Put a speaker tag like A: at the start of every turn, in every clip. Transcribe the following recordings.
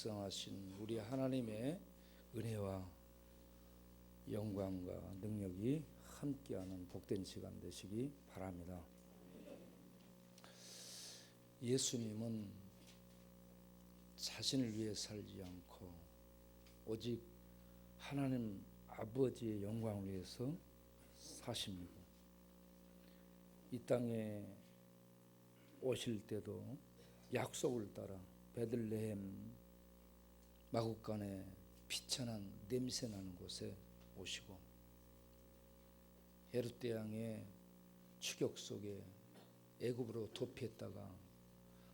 A: 역사하신 우리 하나님의 은혜와 영광과 능력이 함께하는 복된 시간 되시기 바랍니다. 예수님은 자신을 위해 살지 않고 오직 하나님 아버지의 영광을 위해서 사십니다. 이 땅에 오실 때도 약속을 따라 베들레헴 마구간에 비천한 냄새나는 곳에 오시고 헤롯 왕의 추격 속에 애굽으로 도피했다가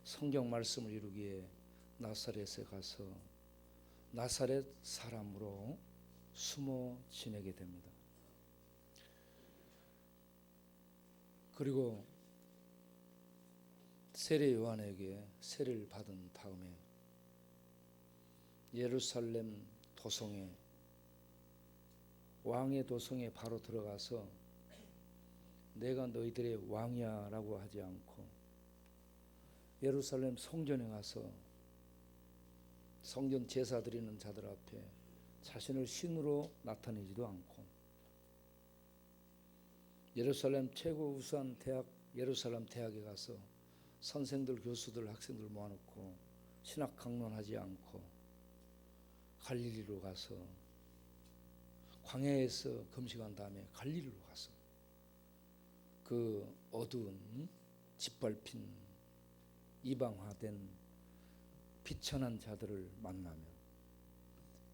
A: 성경 말씀을 이루기에 나사렛에 가서 나사렛 사람으로 숨어 지내게 됩니다. 그리고 세례 요한에게 세례를 받은 다음에 예루살렘 도성에 왕의 도성에 바로 들어가서 내가 너희들의 왕이야 라고 하지 않고 예루살렘 성전에 가서 성전 제사 드리는 자들 앞에 자신을 신으로 나타내지도 않고 예루살렘 최고 우수한 대학 예루살렘 대학에 가서 선생들, 교수들, 학생들 모아놓고 신학 강론하지 않고 갈릴리로 가서 광야에서 금식한 다음에 갈릴리로 가서 그 어두운 짓밟힌 이방화된 비천한 자들을 만나며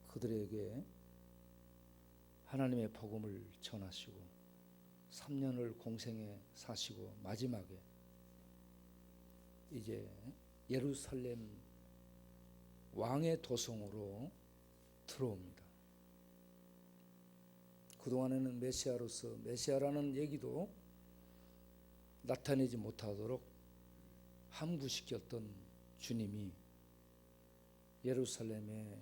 A: 그들에게 하나님의 복음을 전하시고 3년을 공생에 사시고 마지막에 이제 예루살렘 왕의 도성으로 들어옵니다. 그동안에는 메시아로서 메시아라는 얘기도 나타내지 못하도록 함구시켰던 주님이 예루살렘에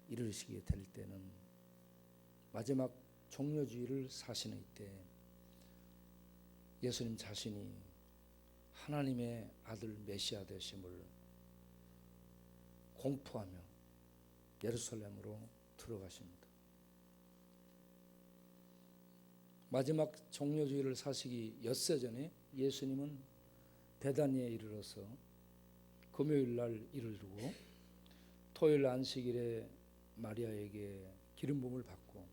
A: 이르시게 될 때는 마지막 종려주의를 사시는 이때 예수님 자신이 하나님의 아들 메시아 되심을 공포하며 예루살렘으로 들어가십니다. 마지막 종려주의를 사시기 엿새 전에 예수님은 베다니에 이르러서 금요일 날 이르고 토요일 안식일에 마리아에게 기름 부음을 받고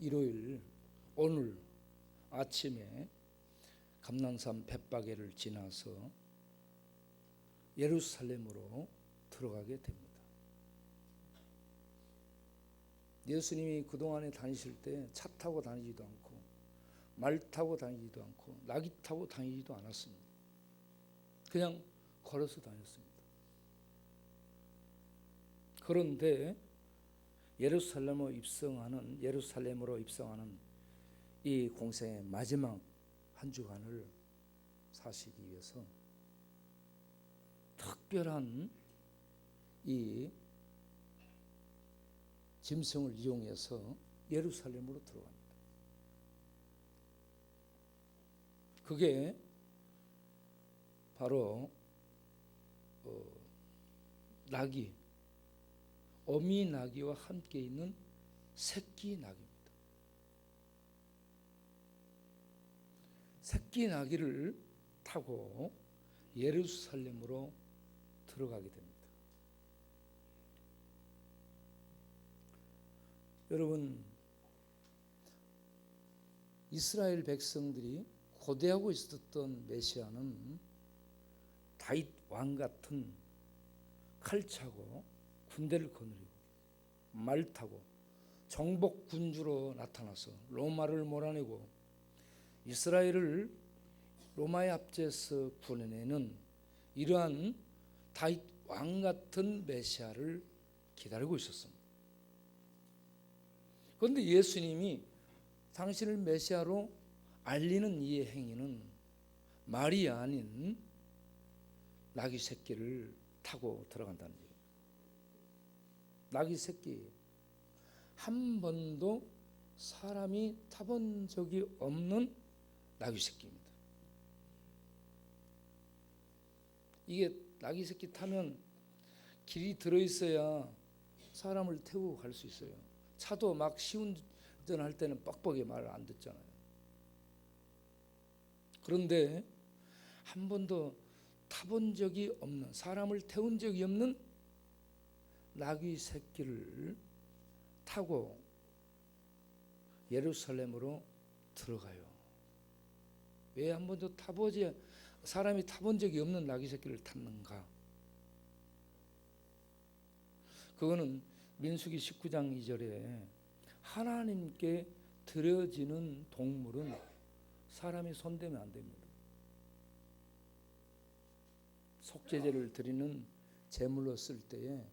A: 일요일 오늘 아침에 감난산 벳바게를 지나서 예루살렘으로 들어가게 됩니다. 예수님이 그동안에 다니실 때 차 타고 다니지도 않고 말 타고 다니지도 않고 나귀 타고 다니지도 않았습니다. 그냥 걸어서 다녔습니다. 그런데 예루살렘으로 입성하는 이 공생의 마지막 한 주간을 사시기 위해서 특별한 이 짐승을 이용해서 예루살렘으로 들어갑니다. 그게 바로 나귀, 어미 나귀와 함께 있는 새끼 나귀입니다. 새끼 나귀를 타고 예루살렘으로 들어가게 됩니다. 여러분, 이스라엘 백성들이 고대하고 있었던 메시아는 다윗 왕 같은 칼 차고 군대를 거느리고 말 타고 정복 군주로 나타나서 로마를 몰아내고 이스라엘을 로마의 압제에서 구원해내는 이러한 다윗 왕 같은 메시아를 기다리고 있었습니다. 그런데 예수님이 당신을 메시아로 알리는 이 행위는 말이 아닌 나귀 새끼를 타고 들어간다는 얘기입니다. 나귀 새끼 한 번도 사람이 타본 적이 없는 나귀 새끼입니다. 이게 나귀 새끼 타면 길이 들어있어야 사람을 태우고 갈 수 있어요. 차도 막 시운전할 때는 뻑뻑이 말을 안 듣잖아요. 그런데 한 번도 타본 적이 없는, 사람을 태운 적이 없는 나귀 새끼를 타고 예루살렘으로 들어가요. 왜 한 번도 사람이 타본 적이 없는 나귀 새끼를 탔는가? 그거는 민수기 19장 2절에 하나님께 드려지는 동물은 사람이 손대면 안 됩니다. 속죄제를 드리는 제물로 쓸 때에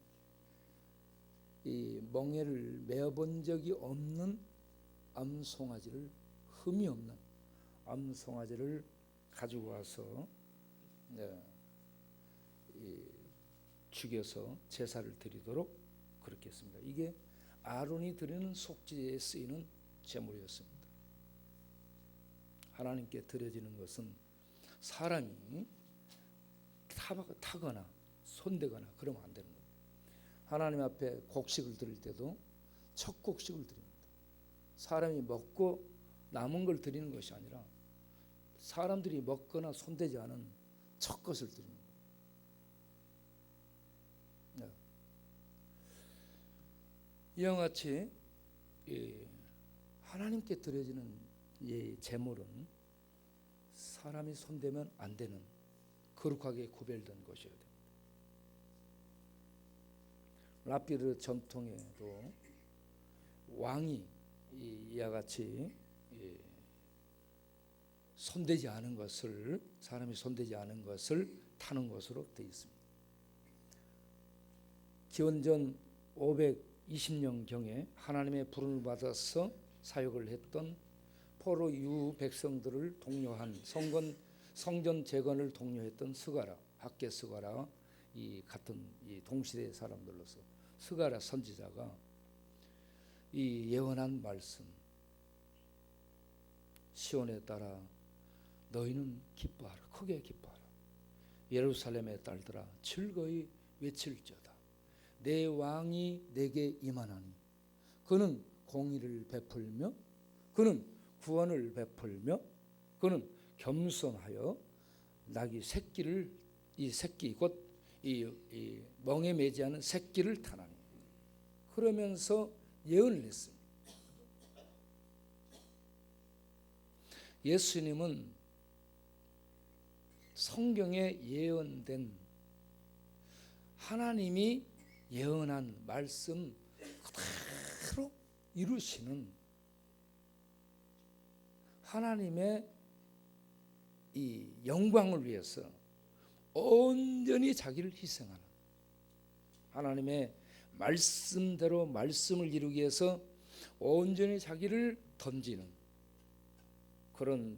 A: 이 멍에를 메어본 적이 없는 암송아지를, 흠이 없는 암송아지를 가지고 와서 죽여서 제사를 드리도록 그렇게 했습니다. 이게 아론이 드리는 속죄제에 쓰이는 제물이었습니다. 하나님께 드려지는 것은 사람이 타거나 손대거나 그러면 안 되는 겁니다. 하나님 앞에 곡식을 드릴 때도 첫 곡식을 드립니다. 사람이 먹고 남은 걸 드리는 것이 아니라 사람들이 먹거나 손대지 않은 첫 것을 드립니다. 이와 같이 하나님께 드려지는 이 제물은 사람이 손대면 안 되는 거룩하게 구별된 것이어야 됩니다. 라피르 전통에도 왕이 이와 같이 손대지 않은 것을, 사람이 손대지 않은 것을 타는 것으로 되어 있습니다. 기원전 520년경에 하나님의 부름을 받아서 사역을 했던 포로 이후 백성들을 독려한 성전 재건을 독려했던 스가랴, 학개 스가랴, 이 같은 이 동시대 사람들로서 스가랴 선지자가 이 예언한 말씀, 시온에 따라 너희는 기뻐하라, 크게 기뻐하라. 예루살렘의 딸들아 즐거이 외칠지어다. 내 왕이 내게 임하나니 그는 공의를 베풀며 그는 구원을 베풀며 그는 겸손하여 나귀 새끼를, 이 새끼 곧 이 멍에 매지 않은 새끼를 타나니, 그러면서 예언을 했습니다. 예수님은 성경에 예언된 하나님이 예언한 말씀 그대로 이루시는 하나님의 이 영광을 위해서 온전히 자기를 희생하는, 하나님의 말씀대로 말씀을 이루기 위해서 온전히 자기를 던지는 그런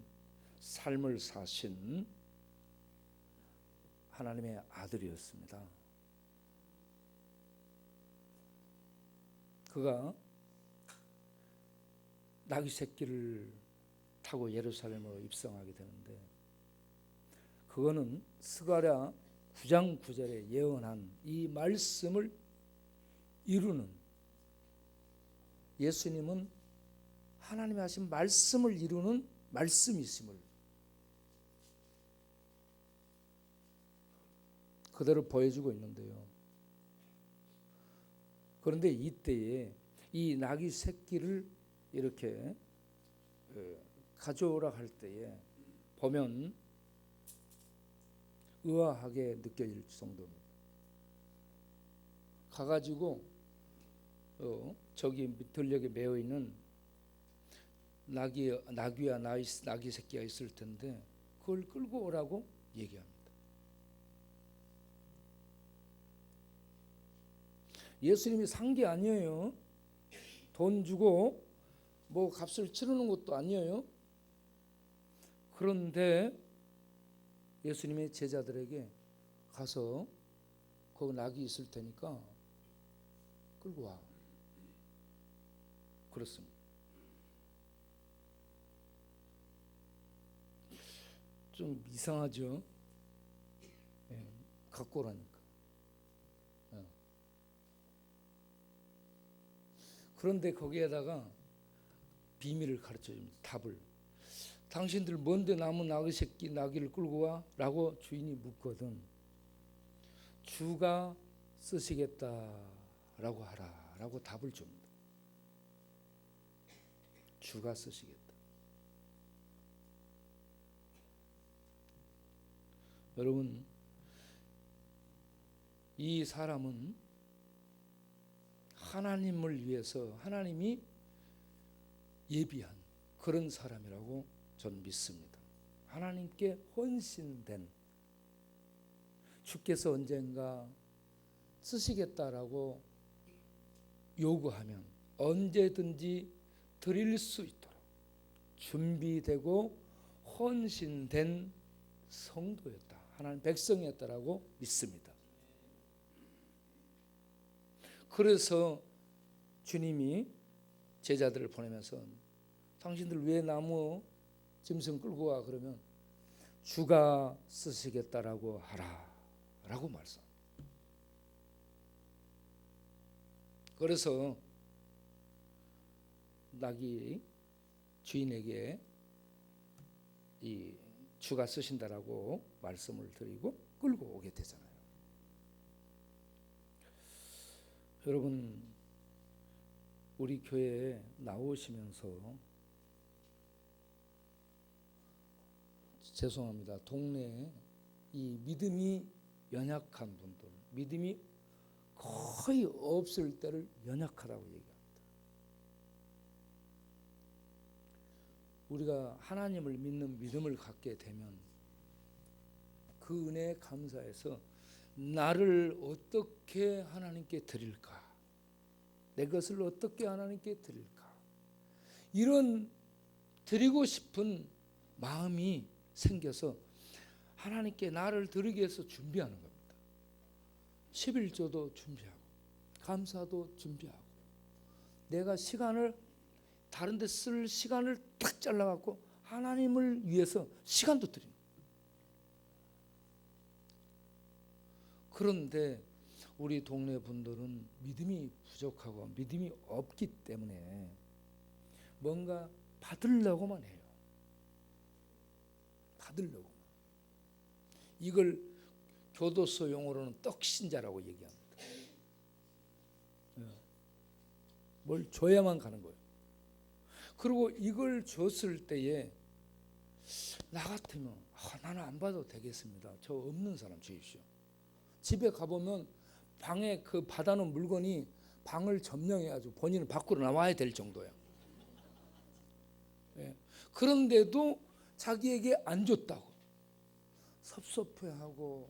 A: 삶을 사신 하나님의 아들이었습니다. 그가 나귀 새끼를 타고 예루살렘으로 입성하게 되는데, 그거는 스가랴 9장 9절에 예언한 이 말씀을 이루는, 예수님은 하나님이 하신 말씀을 이루는 말씀이심을 그대로 보여주고 있는데요. 그런데 이때에 이 나귀 새끼를 이렇게 가져오라 할 때에 보면 의아하게 느껴질 정도입니다. 가가지고 저기 들녘에 매어 있는 나귀와 나귀 새끼가 있을 텐데 그걸 끌고 오라고 얘기합니다. 예수님이 산 게 아니에요. 돈 주고 뭐 값을 치르는 것도 아니에요. 그런데 예수님의 제자들에게 가서 거기 낙이 있을 테니까 끌고 와, 그렇습니다. 좀 이상하죠. 갖고 오라니까. 그런데 거기에다가 비밀을 가르쳐 줍니다. 답을. 당신들 뭔데 나무 나귀 새끼 나귀를 끌고 와? 라고 주인이 묻거든. 주가 쓰시겠다라고 하라 라고 답을 줍니다. 주가 쓰시겠다. 여러분, 이 사람은 하나님을 위해서 하나님이 예비한 그런 사람이라고 저는 믿습니다. 하나님께 헌신된, 주께서 언젠가 쓰시겠다라고 요구하면 언제든지 드릴 수 있도록 준비되고 헌신된 성도였다. 하나님 백성이었다라고 믿습니다. 그래서 주님이 제자들을 보내면서 당신들 왜 나무 짐승 끌고 와? 그러면 주가 쓰시겠다라고 하라 라고 말씀. 그래서 나귀 주인에게 이 주가 쓰신다라고 말씀을 드리고 끌고 오게 되잖아요. 여러분, 우리 교회에 나오시면서 죄송합니다. 동네에 이 믿음이 연약한 분들, 믿음이 거의 없을 때를 연약하다고 얘기합니다. 우리가 하나님을 믿는 믿음을 갖게 되면 그 은혜에 감사해서 나를 어떻게 하나님께 드릴까? 내 것을 어떻게 하나님께 드릴까? 이런 드리고 싶은 마음이 생겨서 하나님께 나를 드리기 위해서 준비하는 겁니다. 11조도 준비하고 감사도 준비하고 내가 시간을 다른 데 쓸 시간을 딱 잘라갖고 하나님을 위해서 시간도 드립니다. 그런데 우리 동네 분들은 믿음이 부족하고 믿음이 없기 때문에 뭔가 받으려고만 해요. 받으려고. 이걸 교도소 용어로는 떡신자라고 얘기합니다. 뭘 줘야만 가는 거예요. 그리고 이걸 줬을 때에 나 같으면 나는 안 받아도 되겠습니다. 저 없는 사람 주십시오. 집에 가보면 방에 그 받아놓은 물건이 방을 점령해가지고 본인은 밖으로 나와야 될 정도야. 그런데도 자기에게 안 줬다고 섭섭해하고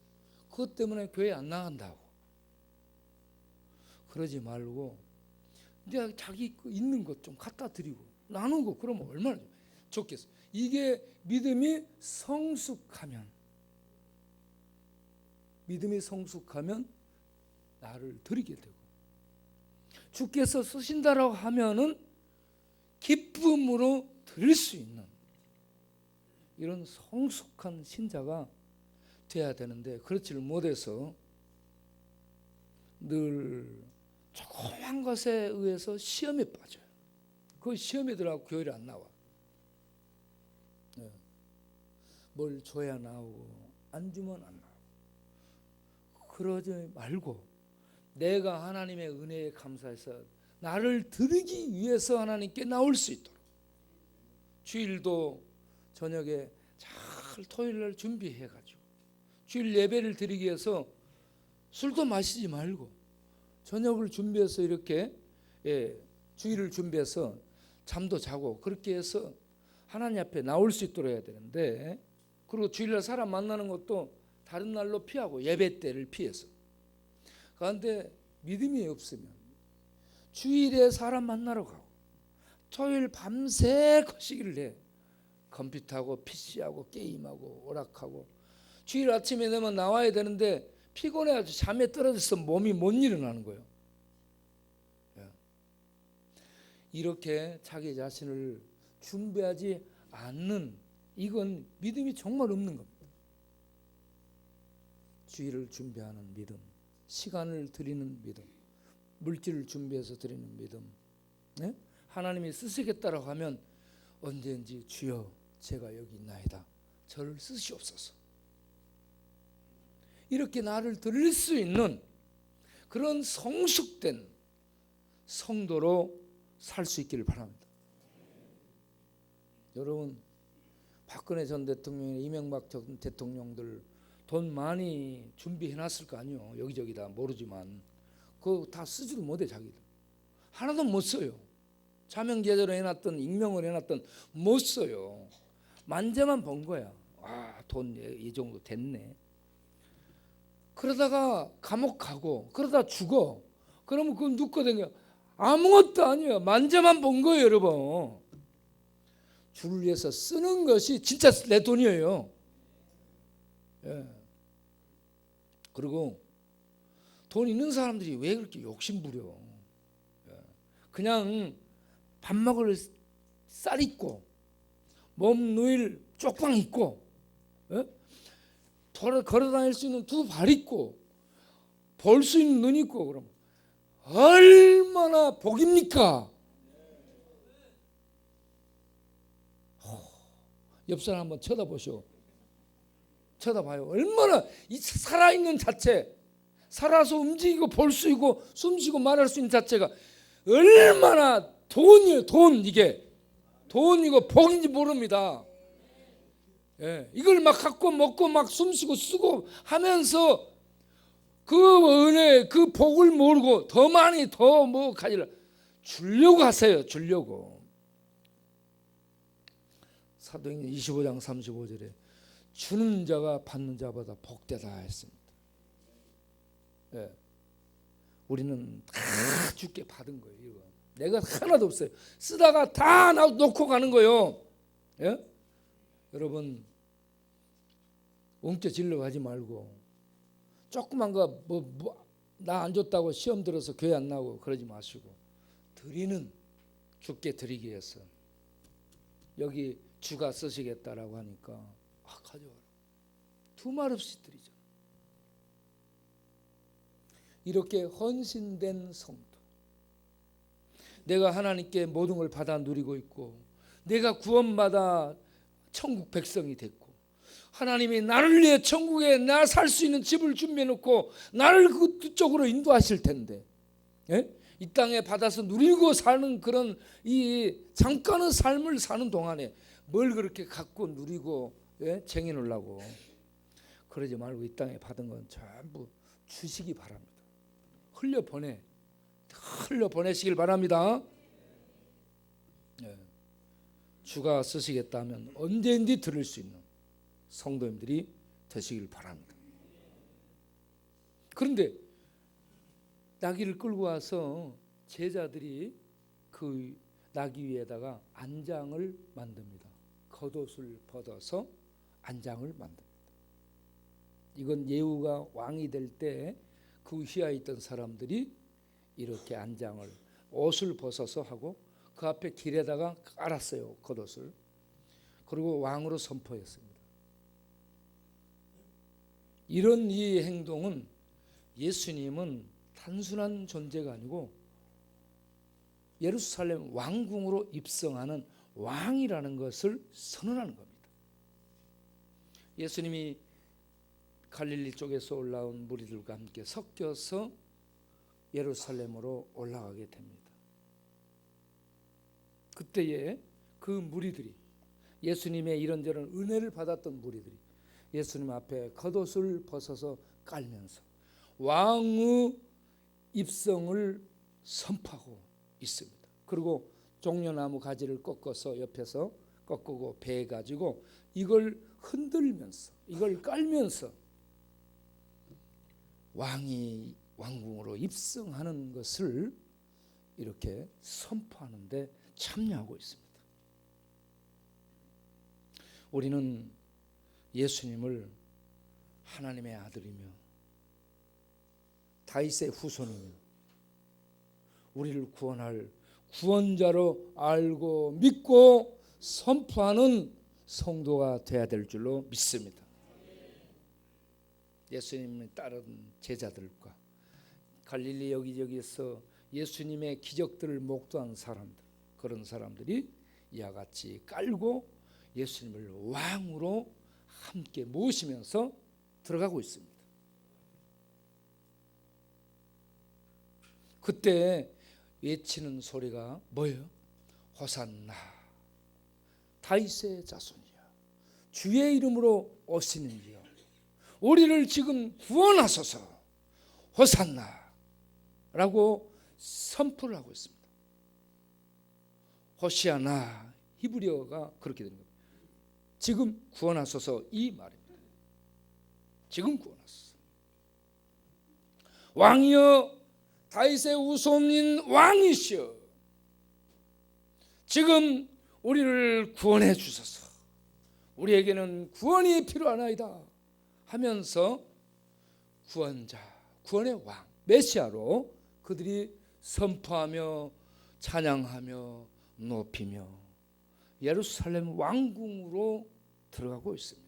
A: 그것 때문에 교회 안 나간다고. 그러지 말고 이제 자기 있는 것 좀 갖다 드리고 나누고 그러면 얼마나 좋겠어. 이게 믿음이 성숙하면 나를 드리게 되고 주께서 쓰신다라고 하면은 기쁨으로 드릴 수 있는 이런 성숙한 신자가 돼야 되는데 그렇지를 못해서 늘 조그만 것에 의해서 시험에 빠져요. 그 시험에 들어가고 교회를 안 나와. 뭘 줘야 나오고 안 주면 안 나오고. 그러지 말고 내가 하나님의 은혜에 감사해서 나를 드리기 위해서 하나님께 나올 수 있도록 주일도 저녁에 잘 토요일날 준비해가지고 주일 예배를 드리기 위해서 술도 마시지 말고 저녁을 준비해서 이렇게 주일을 준비해서 잠도 자고 그렇게 해서 하나님 앞에 나올 수 있도록 해야 되는데 그리고 주일날 사람 만나는 것도 다른 날로 피하고 예배 때를 피해서 그런데 믿음이 없으면 주일에 사람 만나러 가고 토요일 밤새 거시기를 해. 컴퓨터하고 PC하고 게임하고 오락하고 주일 아침에 되면 나와야 되는데 피곤해가지고 잠에 떨어져서 몸이 못 일어나는 거예요. 이렇게 자기 자신을 준비하지 않는 이건 믿음이 정말 없는 겁니다. 주일을 준비하는 믿음, 시간을 드리는 믿음, 물질을 준비해서 드리는 믿음, 네? 하나님이 쓰시겠다라고 하면 언제든지 주여 제가 여기 있나이다, 저를 쓰시옵소서, 이렇게 나를 드릴 수 있는 그런 성숙된 성도로 살 수 있기를 바랍니다. 여러분, 박근혜 전 대통령이나 이명박 전 대통령들 돈 많이 준비해놨을 거 아니에요. 여기저기 다 모르지만 그거 다 쓰지도 못해. 자기들 하나도 못 써요. 자명계좌로 해놨던 익명을 해놨던 못 써요. 만재만 번 거야. 돈 이 정도 됐네. 그러다가 감옥 가고 그러다 죽어. 그러면 그건 누가 된 거야? 아무것도 아니에요. 만재만 본 거예요. 여러분, 주를 위해서 쓰는 것이 진짜 내 돈이에요. 예. 그리고 돈 있는 사람들이 왜 그렇게 욕심부려? 예. 그냥 밥 먹을 쌀 있고 몸 누일 쪽방 있고, 예? 걸어 다닐 수 있는 두 발 있고 볼 수 있는 눈 있고, 그럼 얼마나 복입니까? 옆 사람 한번 쳐다보시오. 쳐다봐요. 얼마나 이 살아있는 자체, 살아서 움직이고 볼 수 있고 숨쉬고 말할 수 있는 자체가 얼마나 돈이에요. 돈. 이게 돈이고 복인지 모릅니다. 예, 이걸 막 갖고 먹고 막 숨쉬고 쓰고 하면서 그 은혜, 그 복을 모르고 더 많이 더 뭐 가지려 주려고 하세요. 주려고. 사도행전 25장 35절에 주는 자가 받는 자보다 복되다 했습니다. 예. 우리는 다 주께 받은 거예요. 이거. 내가 하나도 없어요. 쓰다가 다 놓고 가는 거예요. 예? 여러분, 웅켜질러 하지 말고 조그만 거 나 안 줬다고 시험 들어서 교회 안 나오고 그러지 마시고, 드리는 주께 드리기 위해서 여기 주가 쓰시겠다라고 하니까 가져와라. 두 말 없이 드리죠. 이렇게 헌신된 성도, 내가 하나님께 모든 걸 받아 누리고 있고 내가 구원받아 천국 백성이 됐고 하나님이 나를 위해 천국에 나 살 수 있는 집을 준비해 놓고 나를 그쪽으로 인도하실 텐데, 예? 이 땅에 받아서 누리고 사는 그런 이 잠깐의 삶을 사는 동안에 뭘 그렇게 갖고 누리고, 예? 쟁여놓으려고 그러지 말고 이 땅에 받은 건 전부 주시기 바랍니다. 흘려보내시길 바랍니다. 예. 주가 쓰시겠다면 언제든지 들을 수 있는 성도님들이 되시길 바랍니다. 그런데 나귀를 끌고 와서 제자들이 그 나귀 위에다가 안장을 만듭니다. 겉옷을 벗어서 안장을 만듭니다. 이건 예후가 왕이 될 때 그 휘하에 있던 사람들이 이렇게 안장을, 옷을 벗어서 하고 그 앞에 길에다가 깔았어요. 겉옷을. 그리고 왕으로 선포했습니다. 이런 이 행동은 예수님은 단순한 존재가 아니고 예루살렘 왕궁으로 입성하는 왕이라는 것을 선언하는 겁니다. 예수님이 갈릴리 쪽에서 올라온 무리들과 함께 섞여서 예루살렘으로 올라가게 됩니다. 그때에 그 무리들이, 예수님의 이런저런 은혜를 받았던 무리들이 예수님 앞에 겉옷을 벗어서 깔면서 왕의 입성을 선포하고 있습니다. 그리고 종려나무 가지를 꺾어서 옆에서 꺾고 베어 가지고 이걸 흔들면서, 이걸 깔면서 왕이 왕궁으로 입성하는 것을 이렇게 선포하는 데 참여하고 있습니다. 우리는 예수님을 하나님의 아들이며 다윗의 후손이며 우리를 구원할 구원자로 알고 믿고 선포하는 성도가 되어야 될 줄로 믿습니다. 예수님을 따른 제자들과 갈릴리 여기저기에서 예수님의 기적들을 목도한 사람들, 그런 사람들이 이와 같이 깔고 예수님을 왕으로 함께 모시면서 들어가고 있습니다. 그때 외치는 소리가 뭐예요? 호산나, 다윗의 자손이여, 주의 이름으로 오시는 이여, 우리를 지금 구원하소서, 호산나 라고 선포를 하고 있습니다. 호시아나, 히브리어가 그렇게 된 겁니다. 지금 구원하소서, 이 말입니다. 지금 구원하소서. 왕이여, 다윗의 후손인 왕이시여, 지금 우리를 구원해 주소서. 우리에게는 구원이 필요하나이다 하면서 구원자, 구원의 왕, 메시아로 그들이 선포하며 찬양하며 높이며 예루살렘 왕궁으로 들어가고 있습니다.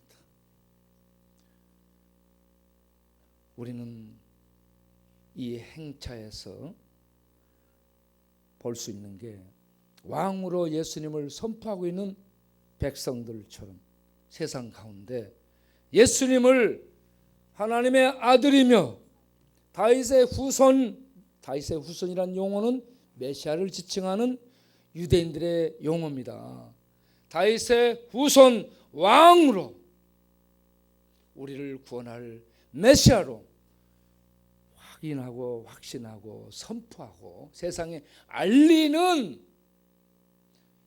A: 우리는 이 행차에서 볼 수 있는 게 왕으로 예수님을 선포하고 있는 백성들처럼 세상 가운데 예수님을 하나님의 아들이며 다윗의 후손이란 용어는 메시아를 지칭하는 유대인들의 용어입니다. 다윗의 후손 왕으로 우리를 구원할 메시아로 확인하고 확신하고 선포하고 세상에 알리는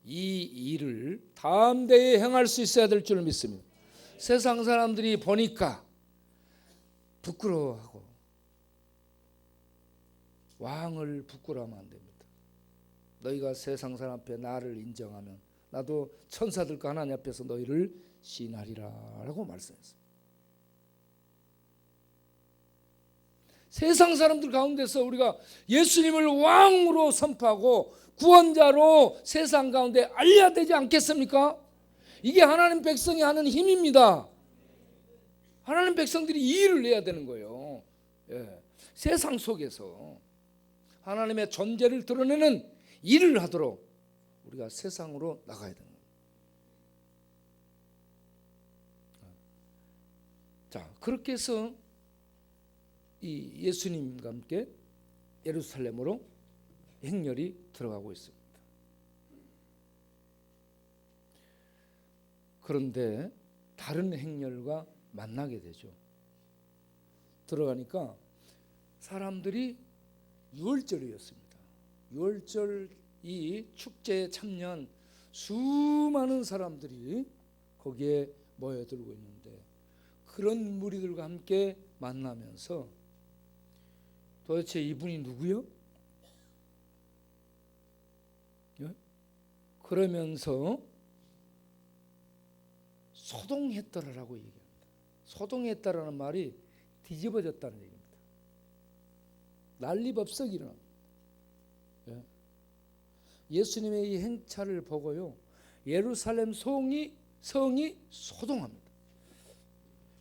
A: 이 일을 담대히 행할 수 있어야 될 줄 믿습니다. 세상 사람들이 보니까 부끄러워하고, 왕을 부끄러워하면 안 됩니다. 너희가 세상 사람 앞에 나를 인정하면 나도 천사들과 하나님 앞에서 너희를 시인하리라 라고 말씀했습니다. 세상 사람들 가운데서 우리가 예수님을 왕으로 선포하고 구원자로 세상 가운데 알려야 되지 않겠습니까? 이게 하나님 백성이 하는 힘입니다. 하나님 백성들이 이 일을 해야 되는 거예요. 예. 세상 속에서 하나님의 존재를 드러내는 일을 하도록 우리가 세상으로 나가야 되는 거예요. 자, 그렇게 해서 이 예수님과 함께 예루살렘으로 행렬이 들어가고 있습니다. 그런데 다른 행렬과 만나게 되죠. 들어가니까 사람들이 유월절이었습니다. 유월절 이 축제에 참여한 수많은 사람들이 거기에 모여들고 있는데, 그런 무리들과 함께 만나면서 도대체 이분이 누구요? 예? 그러면서 소동했더라라고 얘기합니다. 소동했다라는 말이 뒤집어졌다는 얘기입니다. 난리법석이 일어납니다. 예? 예수님의 이 행차를 보고요, 예루살렘 성이 소동합니다.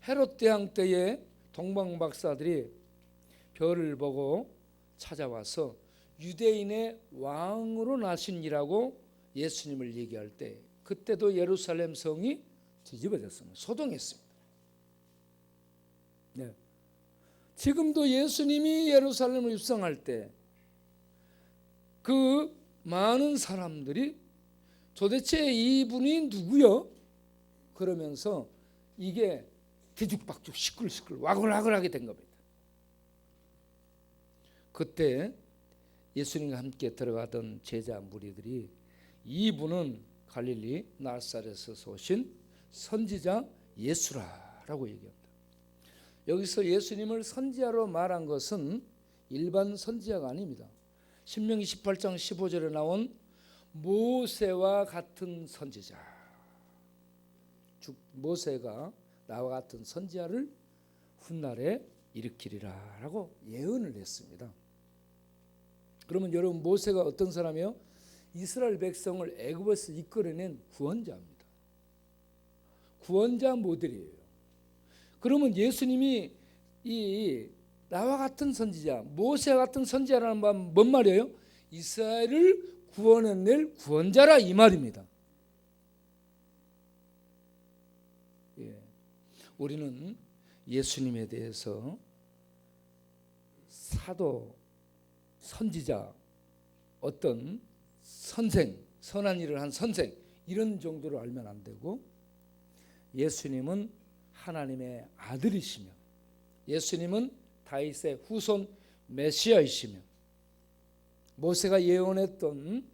A: 헤롯 대왕 때에 동방 박사들이 별을 보고 찾아와서 유대인의 왕으로 나신이라고 예수님을 얘기할 때, 그때도 예루살렘 성이 뒤집어졌습니다. 소동했습니다. 네. 지금도 예수님이 예루살렘을 입성할 때 그 많은 사람들이 도대체 이분이 누구요? 그러면서 이게 뒤죽박죽 시끌시끌 와글와글하게 된 겁니다. 그때 예수님과 함께 들어가던 제자 무리들이 이분은 갈릴리 나사렛에서 오신 선지자 예수라라고 얘기합니다. 여기서 예수님을 선지자로 말한 것은 일반 선지자가 아닙니다. 신명기 18장 15절에 나온 모세와 같은 선지자, 즉 모세가 나와 같은 선지자를 훗날에 일으키리라 라고 예언을 했습니다. 그러면 여러분, 모세가 어떤 사람이에요? 이스라엘 백성을 애굽에서 이끌어낸 구원자입니다. 구원자 모델이에요. 그러면 예수님이 이 나와 같은 선지자, 모세와 같은 선지자라는 말은 뭔 말이에요? 이스라엘을 구원해낼 구원자라 이 말입니다. 예. 우리는 예수님에 대해서 사도, 선지자, 어떤 선생, 선한 일을 한 선생 이런 정도로 알면 안 되고, 예수님은 하나님의 아들이시며 예수님은 다윗의 후손 메시아이시며 모세가 예언했던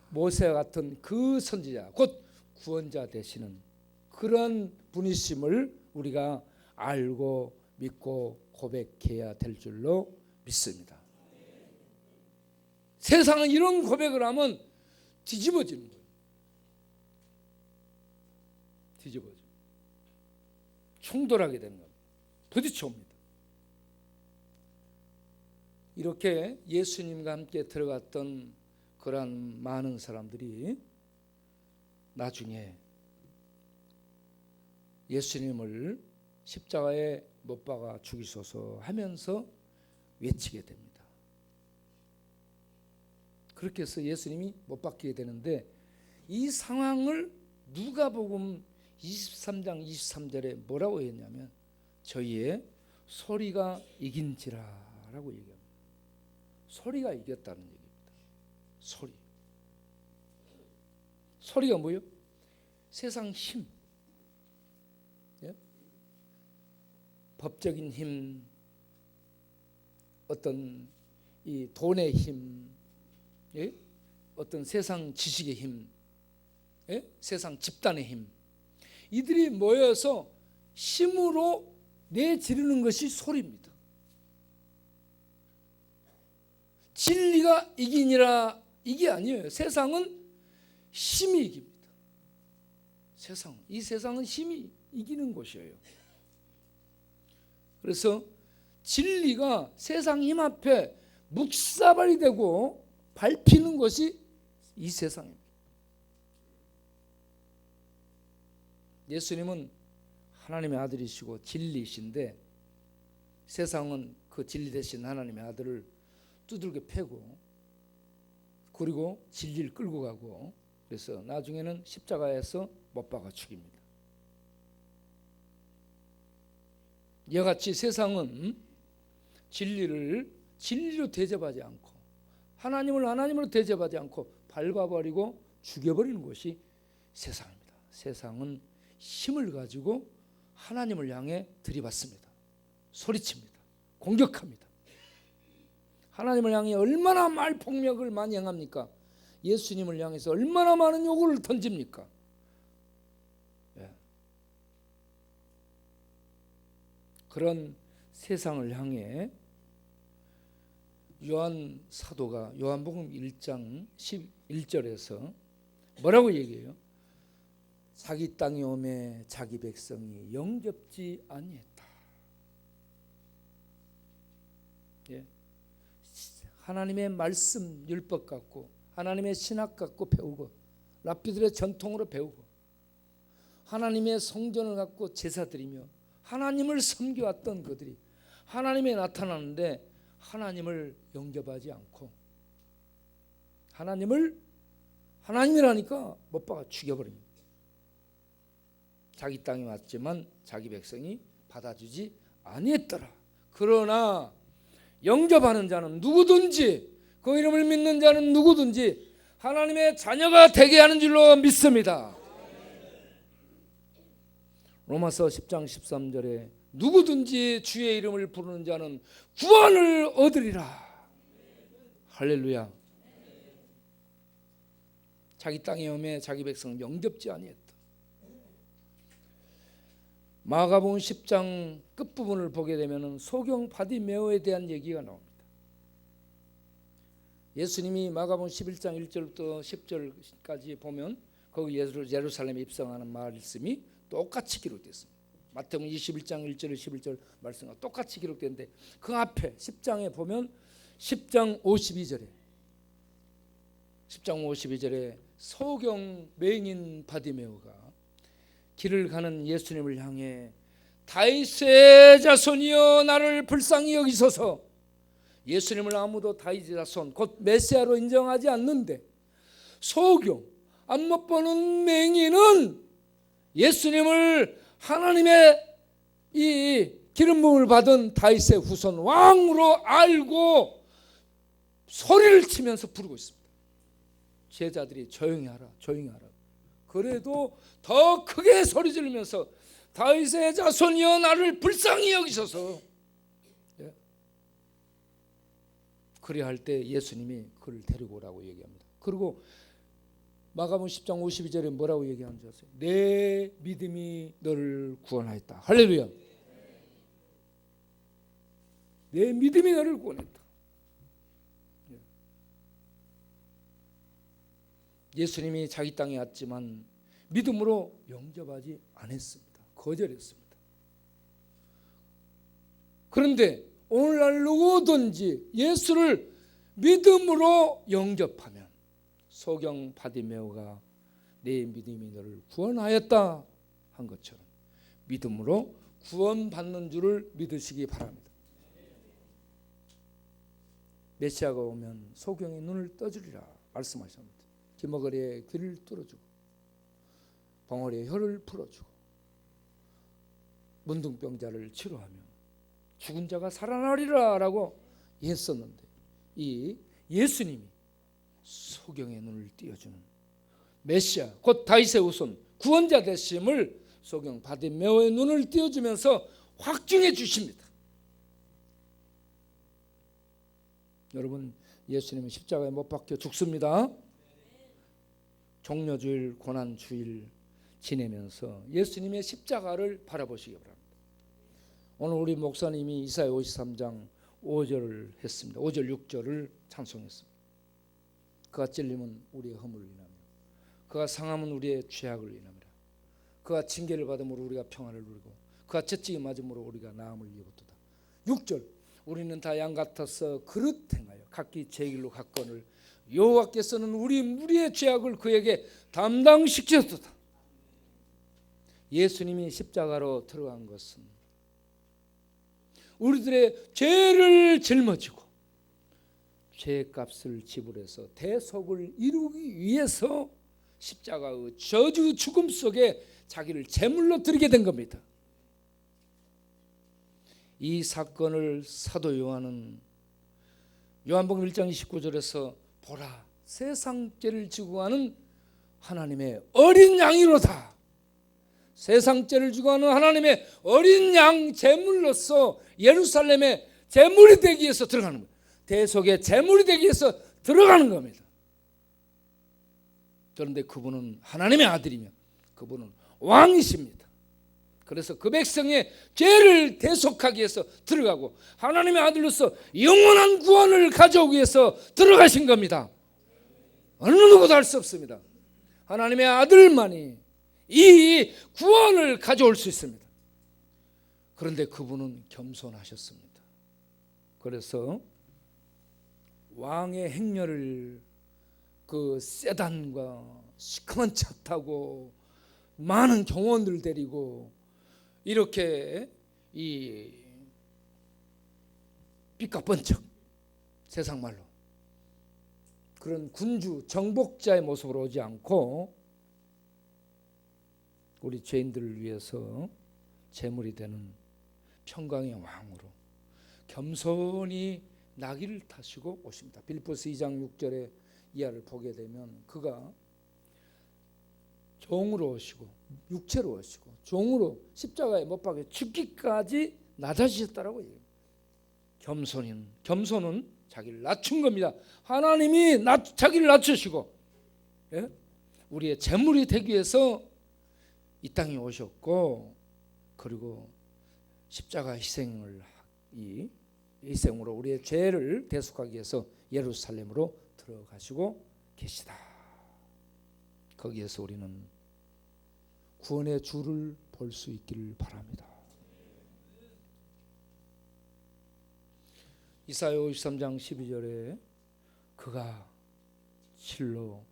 A: 모세와 같은 그 선지자, 곧 구원자 되시는 그런 분이심을 우리가 알고 믿고 고백해야 될 줄로 믿습니다. 세상은 이런 고백을 하면 뒤집어지는 거예요. 뒤집어져. 충돌하게 되는 겁니다. 부딪혀옵니다. 이렇게 예수님과 함께 들어갔던 그러한 많은 사람들이 나중에 예수님을 십자가에 못 박아 죽이소서 하면서 외치게 됩니다. 그렇게 해서 예수님이 못 박히게 되는데, 이 상황을 누가복음 23장 23절에 뭐라고 했냐면 저희의 소리가 이긴지라라고 얘기합니다. 소리가 이겼다는 얘기입니다. 소리가 뭐예요? 세상 힘, 예? 법적인 힘, 어떤 이 돈의 힘, 예? 어떤 세상 지식의 힘, 예? 세상 집단의 힘, 이들이 모여서 힘으로 내지르는 것이 소리입니다. 진리가 이기니라 이게 아니에요. 세상은 힘이 이깁니다. 이 세상은 힘이 이기는 것이에요. 그래서 진리가 세상 힘 앞에 묵사발이 되고 밟히는 것이 이 세상입니다. 예수님은 하나님의 아들이시고 진리이신데, 세상은 그 진리 되신 하나님의 아들을 두들겨 패고, 그리고 진리를 끌고 가고, 그래서 나중에는 십자가에서 못 박아 죽입니다. 이와 같이 세상은 진리로 대접하지 않고, 하나님을 하나님으로 대접하지 않고 밟아버리고 죽여버리는 것이 세상입니다. 세상은 힘을 가지고 하나님을 향해 들이받습니다. 소리칩니다. 공격합니다. 하나님을 향해 얼마나 말폭력을 많이 행합니까? 예수님을 향해서 얼마나 많은 요구를 던집니까? 예. 그런 세상을 향해 요한 사도가 요한복음 1장 11절에서 뭐라고 얘기해요? 자기 땅에 오매 자기 백성이 영접지 아니했다. 예. 하나님의 말씀 율법 갖고, 하나님의 신학 갖고 배우고, 랍비들의 전통으로 배우고, 하나님의 성전을 갖고 제사 드리며 하나님을 섬겨왔던 그들이 하나님에 나타나는데 하나님을 영접하지 않고, 하나님이라니까 못 박아 죽여버립니다. 자기 땅에 왔지만 자기 백성이 받아주지 아니했더라. 그러나 영접하는 자는 누구든지, 그 이름을 믿는 자는 누구든지 하나님의 자녀가 되게 하는 줄로 믿습니다. 로마서 10장 13절에 누구든지 주의 이름을 부르는 자는 구원을 얻으리라. 할렐루야. 자기 땅에 오매 자기 백성 영접지 아니했다. 마가복음 10장 끝부분을 보게 되면 소경 바디메오에 대한 얘기가 나옵니다. 예수님이 마가복음 11장 1절부터 10절까지 보면 거기 예루살렘에 입성하는 말씀이 똑같이 기록됐습니다. 마태복음 21장 1절 11절 말씀과 똑같이 기록됐는데, 그 앞에 10장에 보면 10장 52절에 소경 맹인 바디메오가 길을 가는 예수님을 향해 다윗의 자손이여 나를 불쌍히 여기소서. 예수님을 아무도 다윗의 자손 곧 메시아로 인정하지 않는데 소경 안 못 보는 맹인은 예수님을 하나님의 이 기름 부음을 받은 다윗의 후손 왕으로 알고 소리를 치면서 부르고 있습니다. 제자들이 조용히 하라, 조용히 하라. 그래도 더 크게 소리 지르면서 다윗의 자손이여 나를 불쌍히 여기소서. 예. 그래야 할 때 예수님이 그를 데리고 오라고 얘기합니다. 그리고 마가복음 10장 52절에 뭐라고 얘기하는지 아세요? 내 믿음이 너를 구원하였다. 할렐루야. 내 믿음이 너를 구원했다. 예수님이 자기 땅에 왔지만 믿음으로 영접하지 않았습니다. 거절했습니다. 그런데 오늘날 누구든지 예수를 믿음으로 영접하면 소경 바디메오가 내 믿음이 너를 구원하였다 한 것처럼 믿음으로 구원받는 줄을 믿으시기 바랍니다. 메시아가 오면 소경의 눈을 떠주리라 말씀하셨습니다. 기머거리의 귀를 뚫어주고 벙어리의 혀를 풀어주고 문둥병자를 치료하며 죽은 자가 살아나리라 라고 했었는데 이 예수님이 소경의 눈을 띄워주는 메시아 곧 다윗의 후손 구원자 되심을 소경 바디메오의 눈을 띄워주면서 확증해 주십니다. 여러분 예수님은 십자가에 못 박혀 죽습니다. 종려주일 고난주일 지내면서 예수님의 십자가를 바라보시기 바랍니다. 오늘 우리 목사님이 이사야 53장 5절을 했습니다. 5절 6절을 찬송했습니다. 그가 찔림은 우리의 허물을 인하며 그가 상함은 우리의 죄악을 인하며 그가 징계를 받음으로 우리가 평안을 누리고 그가 채찍이 맞음으로 우리가 나음을 입었도다. 6절 우리는 다 양 같아서 그릇 행하여 각기 제 길로 갔거늘 여호와께서는 우리의 죄악을 그에게 담당시켰도다. 예수님이 십자가로 들어간 것은 우리들의 죄를 짊어지고 죄값을 지불해서 대속을 이루기 위해서 십자가의 저주 죽음 속에 자기를 제물로 드리게 된 겁니다. 이 사건을 사도 요한은 요한복음 1장 29절에서 보라 세상 죄를 지고 가는 하나님의 어린 양이로다. 세상 죄를 지고 가는 하나님의 어린 양 제물로서 예루살렘의 제물이 되기 위해서 들어가는 거예요. 대속의 제물이 되기 위해서 들어가는 겁니다. 그런데 그분은 하나님의 아들이며 그분은 왕이십니다. 그래서 그 백성의 죄를 대속하기 위해서 들어가고 하나님의 아들로서 영원한 구원을 가져오기 위해서 들어가신 겁니다. 어느 누구도 할 수 없습니다. 하나님의 아들만이 이 구원을 가져올 수 있습니다. 그런데 그분은 겸손하셨습니다. 그래서 왕의 행렬을 그 세단과 시커먼 차 타고 많은 경호원들 데리고 이렇게 이 삐까뻔쩍 세상 말로 그런 군주 정복자의 모습으로 오지 않고 우리 죄인들을 위해서 제물이 되는 평강의 왕으로 겸손히 나귀를 타시고 오십니다. 빌립보서 2장 6절에 이하를 보게 되면 그가 종으로 오시고 육체로 오시고 종으로 십자가에 못 박혀 죽기까지 낮아지셨다라고 얘기해요. 겸손은 자기를 낮춘 겁니다. 하나님이 자기를 낮추시고 우리의 제물이 되기 위해서 이 땅에 오셨고 그리고 십자가 희생으로 우리의 죄를 대속하기 위해서 예루살렘으로 들어가시고 계시다. 거기에서 우리는 구원의 주를 볼 수 있기를 바랍니다. 이사야 53장 12절에 그가 실로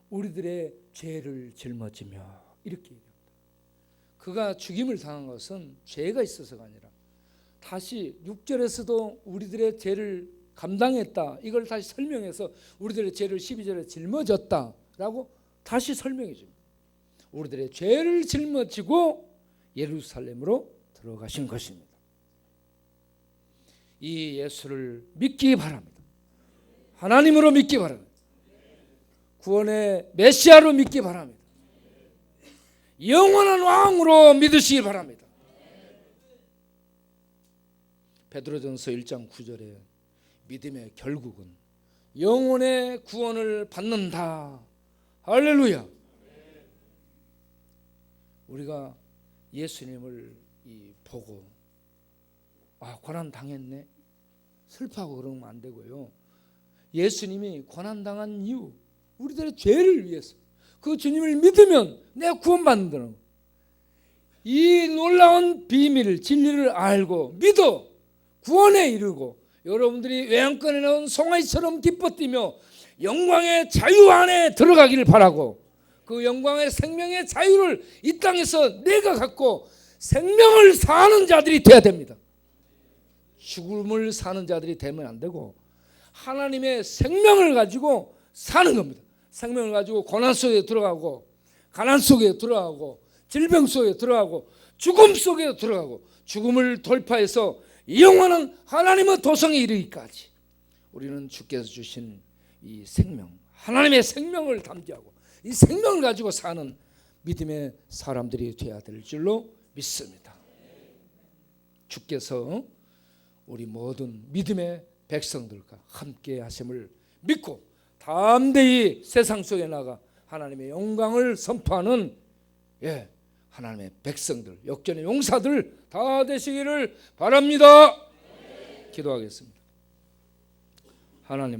A: 우리들의 죄를 짊어지며 이렇게 얘기합니다. 그가 죽임을 당한 것은 죄가 있어서가 아니라 다시 6절에서도 우리들의 죄를 감당했다. 이걸 다시 설명해서 우리들의 죄를 12절에 짊어졌다라고 다시 설명해 줍니다. 우리들의 죄를 짊어지고 예루살렘으로 들어가신 것입니다. 이 예수를 믿기 바랍니다. 하나님으로 믿기 바랍니다. 구원의 메시아로 믿기 바랍니다. 영원한 왕으로 믿으시기 바랍니다. 베드로전서 1장 9절에 믿음의 결국은 영혼의 구원을 받는다. 할렐루야. 우리가 예수님을 보고 고난 당했네 슬퍼하고 그러면 안 되고요. 예수님이 고난 당한 이유 우리들의 죄를 위해서 그 주님을 믿으면 내가 구원받는다는 거. 이 놀라운 비밀을 진리를 알고 믿어 구원에 이르고 여러분들이 외양간에 나온 송아지처럼 기뻐 뛰며 영광의 자유 안에 들어가기를 바라고 그 영광의 생명의 자유를 이 땅에서 내가 갖고 생명을 사는 자들이 돼야 됩니다. 죽음을 사는 자들이 되면 안 되고 하나님의 생명을 가지고 사는 겁니다. 생명을 가지고 고난 속에 들어가고 가난 속에 들어가고 질병 속에 들어가고 죽음 속에 들어가고 죽음을 돌파해서 영원한 하나님의 도성에 이르기까지 우리는 주께서 주신 이 생명 하나님의 생명을 담대하고 이 생명을 가지고 사는 믿음의 사람들이 되어야 될 줄로 믿습니다. 주께서 우리 모든 믿음의 백성들과 함께 하심을 믿고 담대히 세상 속에 나가 하나님의 영광을 선포하는 하나님의 백성들 역전의 용사들 다 되시기를 바랍니다. 기도하겠습니다. 하나님